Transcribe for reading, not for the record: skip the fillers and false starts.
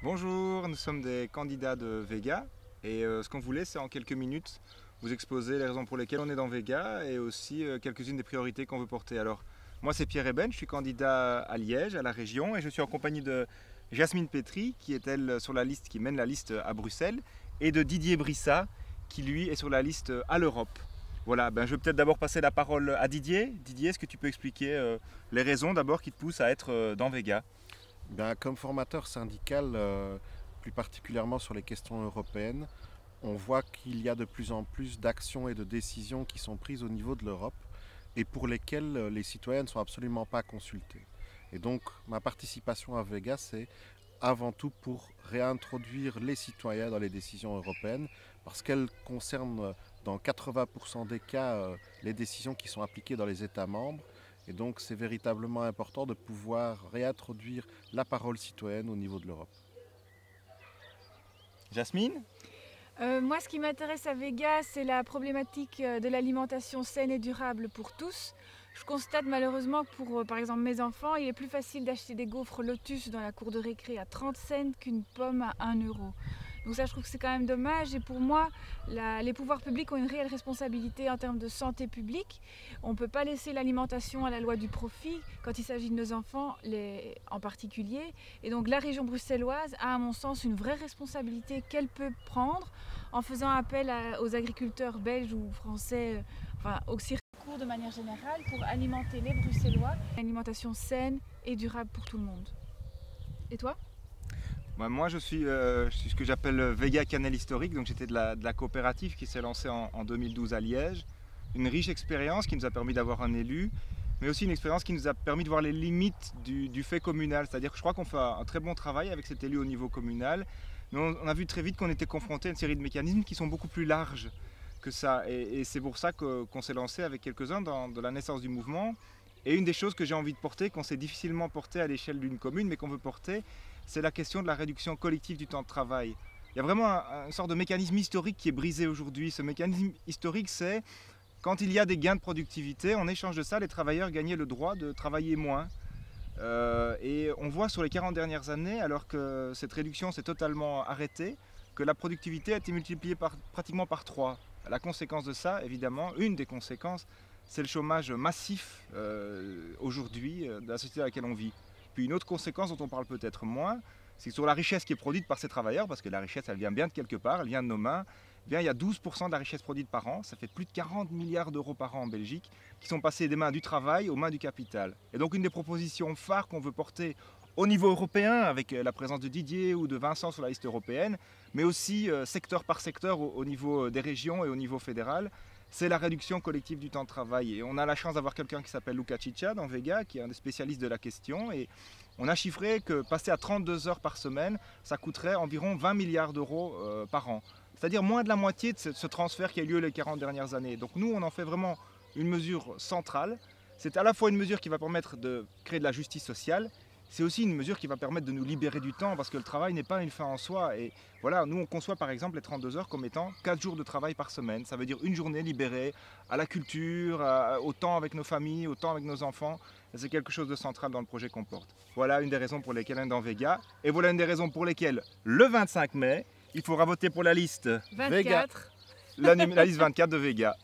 Bonjour, nous sommes des candidats de Vega et ce qu'on voulait c'est en quelques minutes vous exposer les raisons pour lesquelles on est dans Vega et aussi quelques-unes des priorités qu'on veut porter. Alors moi c'est Pierre Eben, je suis candidat à Liège, à la région et je suis en compagnie de Jasmine Petry qui est elle sur la liste, qui mène la liste à Bruxelles et de Didier Brissa qui lui est sur la liste à l'Europe. Voilà, je vais peut-être d'abord passer la parole à Didier. Didier, est-ce que tu peux expliquer les raisons d'abord qui te poussent à être dans Vega? Comme formateur syndical, plus particulièrement sur les questions européennes, on voit qu'il y a de plus en plus d'actions et de décisions qui sont prises au niveau de l'Europe et pour lesquelles les citoyens ne sont absolument pas consultés. Et donc ma participation à Vega, c'est avant tout pour réintroduire les citoyens dans les décisions européennes parce qu'elles concernent dans 80% des cas les décisions qui sont appliquées dans les États membres. Et donc c'est véritablement important de pouvoir réintroduire la parole citoyenne au niveau de l'Europe. Jasmine? Moi, ce qui m'intéresse à Vega, c'est la problématique de l'alimentation saine et durable pour tous. Je constate malheureusement que pour, par exemple, mes enfants, il est plus facile d'acheter des gaufres Lotus dans la cour de récré à 30 cents qu'une pomme à 1 euro. Donc ça, je trouve que c'est quand même dommage. Et pour moi, les pouvoirs publics ont une réelle responsabilité en termes de santé publique. On ne peut pas laisser l'alimentation à la loi du profit quand il s'agit de nos enfants en particulier. Et donc la région bruxelloise a, à mon sens, une vraie responsabilité qu'elle peut prendre en faisant appel aux agriculteurs belges ou français, au circuit court de manière générale, pour alimenter les Bruxellois. Une alimentation saine et durable pour tout le monde. Et toi ? Moi, je suis ce que j'appelle Vega Canal Historique, donc j'étais de la coopérative qui s'est lancée en 2012 à Liège. Une riche expérience qui nous a permis d'avoir un élu, mais aussi une expérience qui nous a permis de voir les limites du fait communal. C'est-à-dire que je crois qu'on fait un très bon travail avec cet élu au niveau communal, mais on a vu très vite qu'on était confronté à une série de mécanismes qui sont beaucoup plus larges que ça. Et c'est pour ça qu'on s'est lancé avec quelques-uns dans la naissance du mouvement. Et une des choses que j'ai envie de porter, qu'on s'est difficilement porté à l'échelle d'une commune, mais qu'on veut porter, c'est la question de la réduction collective du temps de travail. Il y a vraiment une sorte de mécanisme historique qui est brisé aujourd'hui. Ce mécanisme historique, c'est quand il y a des gains de productivité, en échange de ça, les travailleurs gagnaient le droit de travailler moins. Et on voit sur les 40 dernières années, alors que cette réduction s'est totalement arrêtée, que la productivité a été multipliée pratiquement par 3. La conséquence de ça, évidemment, une des conséquences, c'est le chômage massif aujourd'hui de la société dans laquelle on vit. Puis une autre conséquence dont on parle peut-être moins, c'est que sur la richesse qui est produite par ces travailleurs, parce que la richesse elle vient bien de quelque part, elle vient de nos mains, il y a 12% de la richesse produite par an, ça fait plus de 40 milliards d'euros par an en Belgique, qui sont passés des mains du travail aux mains du capital. Et donc une des propositions phares qu'on veut porter au niveau européen, avec la présence de Didier ou de Vincent sur la liste européenne, mais aussi secteur par secteur au niveau des régions et au niveau fédéral, c'est la réduction collective du temps de travail. Et on a la chance d'avoir quelqu'un qui s'appelle Luca Ciccia dans Vega, qui est un des spécialistes de la question. Et on a chiffré que passer à 32 heures par semaine, ça coûterait environ 20 milliards d'euros par an. C'est-à-dire moins de la moitié de ce transfert qui a eu lieu les 40 dernières années. Donc nous, on en fait vraiment une mesure centrale. C'est à la fois une mesure qui va permettre de créer de la justice sociale, c'est aussi une mesure qui va permettre de nous libérer du temps parce que le travail n'est pas une fin en soi. Et voilà, nous on conçoit par exemple les 32 heures comme étant 4 jours de travail par semaine. Ça veut dire une journée libérée à la culture, au temps avec nos familles, au temps avec nos enfants. C'est quelque chose de central dans le projet qu'on porte. Voilà une des raisons pour lesquelles on est dans Vega. Et voilà une des raisons pour lesquelles le 25 mai, il faudra voter pour la liste 24. Vega, la liste 24 de Vega.